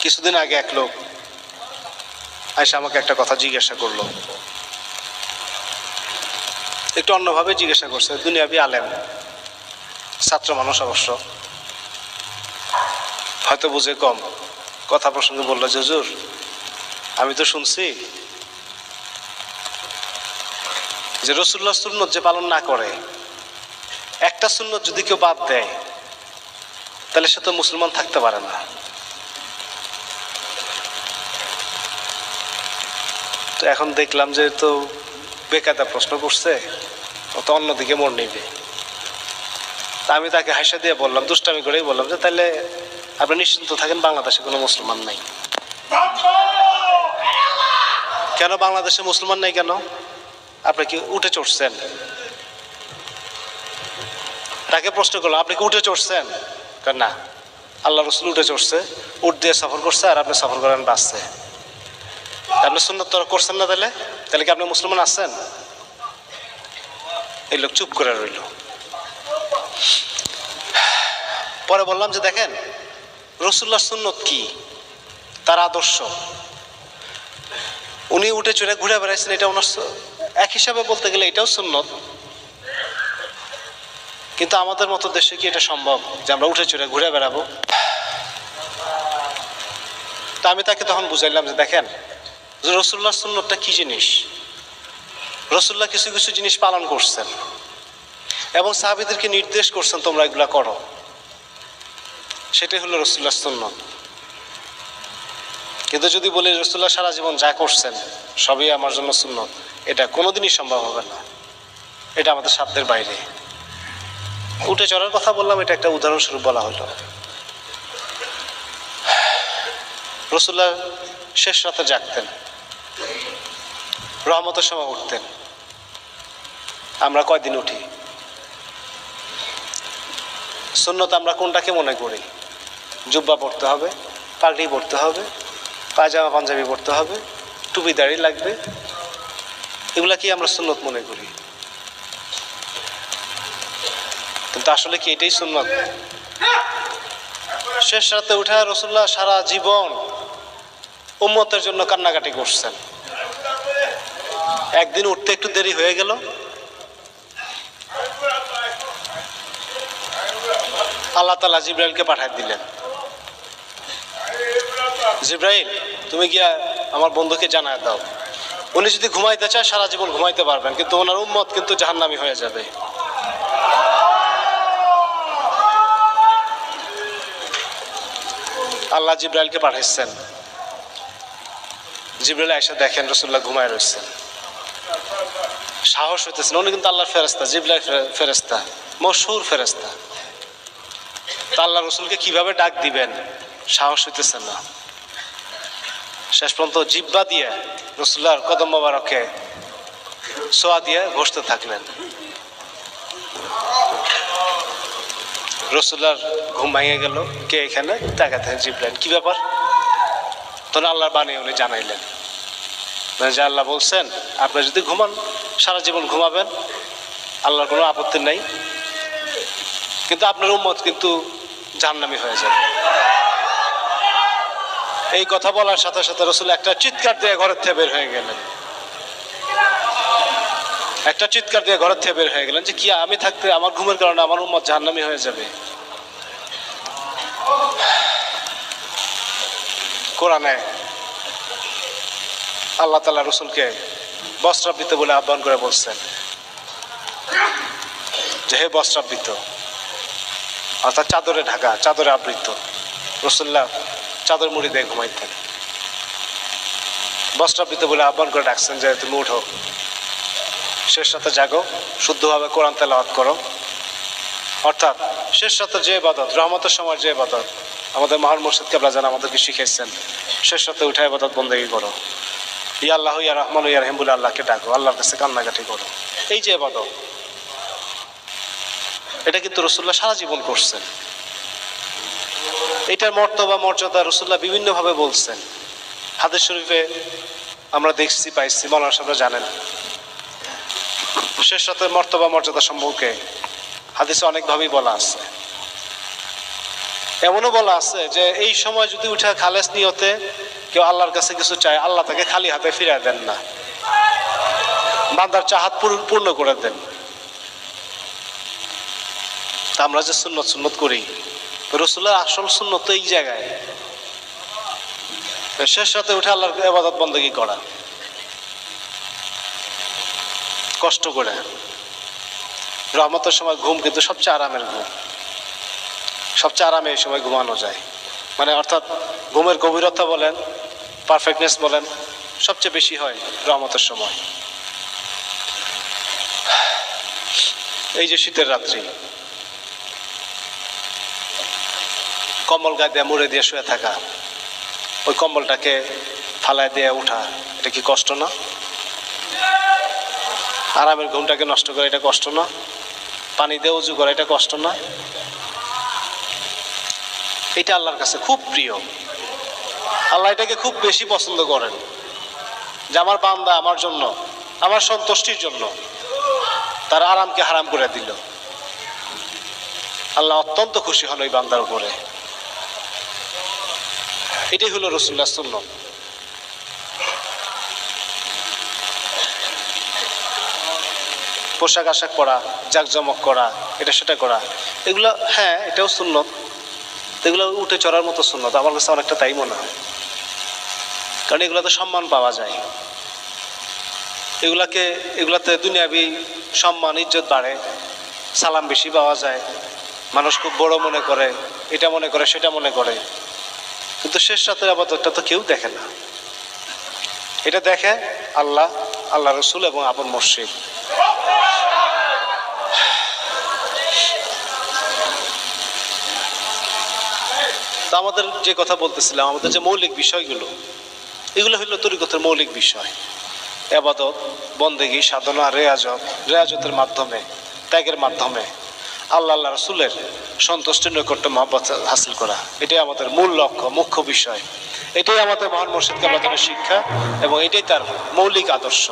কিছুদিন আগে এক লোক আয়সা আমাকে একটা কথা জিজ্ঞাসা করলো, একটু অন্যভাবে জিজ্ঞাসা করছে। দুনিয়াবি আলেম, ছাত্র মানুষ অবশ্য, হয়তো বুঝে কম। কথা প্রসঙ্গে বললো যে হুজুর, আমি তো শুনছি যে রাসূলুল্লাহ সুন্নত যে পালন না করে, একটা সুন্নত যদি কেউ বাদ দেয় তাহলে সে তো মুসলমান থাকতে পারে না। তো এখন দেখলাম যে তো বেকায়দা প্রশ্ন করছে, ও তো অন্যদিকে মোড় নিবে। তা আমি তাকে হাসা দিয়ে বললাম, দুষ্টামি করেই বললাম যে তাহলে আপনি নিশ্চিন্ত থাকেন, বাংলাদেশে কোনো মুসলমান নাই। কেন বাংলাদেশে মুসলমান নাই কেন? আপনি কি উঠে চড়ছেন? তাকে প্রশ্ন করলাম, আপনি কি উঠে চড়ছেন? না, আল্লাহ রসুল উঠে চড়ছে, উঠ দিয়ে সফর করছে, আর আপনি সফর করেন বাসছে। আপনি সুন্নত তো করছেন না, তাহলে তাহলে কি আপনি মুসলমান আছেন? এই লোক চুপ করে রইল। পরে বললাম যে দেখেন, রাসূলুল্লাহ সুন্নত কি, তার আদর্শ, উনি উঠে চড়ে ঘুরে বেড়াইছেন, এটা ওনার এক হিসাবে বলতে গেলে এটাও সুন্নত। কিন্তু আমাদের মতো দেশে কি এটা সম্ভব যে আমরা উঠে চড়ে ঘুরে বেড়াবো? তা আমি তাকে তখন বুঝাইলাম যে দেখেন, রাসূলুল্লাহ সুন্নতটা কি জিনিস। রাসূলুল্লাহ কিছু কিছু জিনিস পালন করছেন এবং সাহাবীদেরকে নির্দেশ করছেন তোমরা এগুলা করো, সেটাই হলো রাসূলুল্লাহ সুন্নত। কিন্তু যদি বলি রাসূলুল্লাহ সারা জীবন যা করছেন সবই আমার জন্য সুন্নত, এটা কোনোদিনই সম্ভব হবে না, এটা আমাদের সাধ্যের বাইরে। উঠে চড়ার কথা বললাম, এটা একটা উদাহরণস্বরূপ বলা হলো। রাসূলুল্লাহ শেষ রাতে জাগতেন, রহমতের সময় উঠতেন। আমরা কয়দিন উঠি? সুন্নত আমরা কোনটাকে মনে করি? জুব্বা পড়তে হবে, পাগড়ি পড়তে হবে, পায়জামা পাঞ্জাবি পড়তে হবে, টুপি দাড়ি লাগবে, এগুলা কি আমরা সুন্নত মনে করি? কিন্তু আসলে কি এটাই সুন্নত? শেষ রাতে উঠে রাসূলুল্লাহ সারা জীবন উম্মতের জন্য কান্নাকাটি করছেন। একদিন উঠতে একটু দেরি হয়ে গেল, আল্লাহ তাআলা জিবরাইলকে পাঠিয়ে দিলেন, জিবরাইল তুমি গিয়া আমার বন্ধুকে জানায় দাও, উনি যদি ঘুমাইতে চায় সারা জীবন ঘুমাইতে পারবেন, কিন্তু ওনার উম্মত কিন্তু জাহান্নামী হয়ে যাবে। আল্লাহ জিবরাইলকে পাঠাইছেন। জিবরাইল এসে দেখেন রাসূলুল্লাহ ঘুমায় রয়েছেন, সাহস হইতেছেন, উনি কিন্তু আল্লাহর ফেরেশতা, জিবরাইল ফেরেশতা, মশহুর ফেরেশতা। তা আল্লাহ রসুলকে কিভাবে ডাক দিবেন, সাহস হইতেছে না। শেষ পর্যন্ত জিব্বা দিয়ে রাসূলুল্লাহর কদম মোবারকে ছোঁয়া দিয়ে ঘষতে থাকলেন। রাসূলুল্লাহর ঘুম ভেঙে গেল, কে এখানে? তাকাতে জিবরাইল, কি ব্যাপার? তখন আল্লাহর বাণী উনি জানাইলেন যে আল্লাহ বলছেন আপনি যদি ঘুমান সারা জীবন ঘুমাবেন, আল্লাহর কোনো আপত্তি নাই, কিন্তু আপনার উম্মত কিন্তু জাহান্নামী হয়ে যাবে। এই কথা বলার সাথে সাথে রাসূল একটা চিৎকার দিয়ে ঘরের থেকে বের হয়ে গেলেন, একটা চিৎকার দিয়ে ঘরের থেকে বের হয়ে গেলেন যে কি আমি থাকতে আমার ঘুমের কারণে আমার উম্মত জাহান্নামী হয়ে যাবে। কোরআনে আল্লাহ তাআলা রাসূলকে বস্ত্রাবৃত বলে আহ্বান করে বলছেন যে হে বস্ত্রাবৃত, অর্থাৎ চাদরে ঢাকা, চাদরে আবৃত। রাসূলুল্লাহ চাদর মুড়ি দিয়ে ঘুমাইতেন। বস্ত্রাবৃত বলে আহ্বান করে ডাকছেন যে তুমি উঠো, শেষ রাতে জাগো, শুদ্ধভাবে কোরআন তেলাওয়াত করো। অর্থাৎ শেষ রাতের যে ইবাদত, রহমতের সময় যে ইবাদত আমাদের মহান মুর্শিদ কেবলা জান আমাদেরকে শিখেছেন, শেষ রাতে উঠে ইবাদত বন্দেগী করো, ইয়া আল্লাহ ইয়া রহমান ইয়া রহিম বলে আল্লাহকে ডাকো, আল্লাহর কাছে কান্নাকাটি করো। এই যে ইবাদত, এটা কিন্তু রাসূলুল্লাহ সারা জীবন করছেন। এটার মর্তবা মর্যাদা রাসূলুল্লাহ বিভিন্নভাবে বলছেন। হাদিস শরীফে আমরা দেখছি, পাইছি, মাওলানা সাহেবরা জানেন। শেষ রাতের মর্তবা মর্যাদা সম্পর্কে হাদিসে অনেকভাবেই বলা আছে। এমনও বলা আছে যে এই সময় যদি উঠে খালেস নিয়তে কেউ আল্লাহর কাছে কিছু চায়, আল্লাহ তাকে খালি হাতে ফিরিয়ে দেন না, বান্দার চাহাত পূর্ণ করে দেন। তা আমরা যে সুন্নত করি, রাসূলের আসল সুন্নত তো এই জায়গায়, শেষ রাতে উঠে আল্লাহর ইবাদত বন্দেগী করা, কষ্ট করে। রহমতের সময় ঘুম কিন্তু সবচেয়ে আরামের ঘুম, সবচেয়ে আরামে এই সময় ঘুমানো যায়। মানে অর্থাৎ ঘুমের গভীরতা বলেন, পারফেক্টনেস বলেন, সবচেয়ে বেশি হয় রহমতের সময়। এই যে শীতের রাত্রি, কম্বল গায়ে দিয়ে মুড়ে দিয়ে শুয়ে থাকা, ওই কম্বলটাকে ফালায় দিয়ে উঠা, এটা কি কষ্ট না? আরামের ঘুমটাকে নষ্ট করে, এটা কষ্ট না? পানি দিয়ে উজু করা, এটা কষ্ট না? এটা আল্লাহর কাছে খুব প্রিয়। আল্লাহ এটাকে খুব বেশি পছন্দ করেন, যে আমার বান্দা আমার জন্য, আমার সন্তুষ্টির জন্য তার আরামকে হারাম করে দিল। আল্লাহ অত্যন্ত খুশি হন ওই বান্দার উপরে। এটাই হলো রাসূলুল্লাহ সুন্নাত। পোশাক আশাক পরা, জাকজমক করা, এটা সেটা করা, এগুলো হ্যাঁ এটাও সুন্নত, এগুলো উঠে চড়ার মতো সুন্নত আমার কাছে অনেকটা তাই মনে হয়। কারণ এগুলোতে সম্মান পাওয়া যায়, এগুলাতে দুনিয়াবি সম্মান ইজ্জত বাড়ে, সালাম বেশি পাওয়া যায়, মানুষ খুব বড় মনে করে, এটা মনে করে সেটা মনে করে। কিন্তু শেষ রাতের ইবাদতটা তো কেউ দেখে না, এটা দেখে আল্লাহ, আল্লাহ রাসূল এবং আপন মুর্শিদ। তা আমাদের যে কথা বলতেছিলাম, আমাদের যে মৌলিক বিষয়গুলো, এগুলো হলো তরিকতের মৌলিক বিষয়। ইবাদত, বন্দেগী, সাধনা, রেয়াজতের মাধ্যমে, ত্যাগের মাধ্যমে আল্লাহ রাসূলের সন্তুষ্টির নৈকট্য মহব্বত হাসিল করা, এটাই আমাদের মূল লক্ষ্য, মুখ্য বিষয়। এটাই আমাদের মহান মুর্শিদ কেবলার শিক্ষা এবং এটাই তার মৌলিক আদর্শ।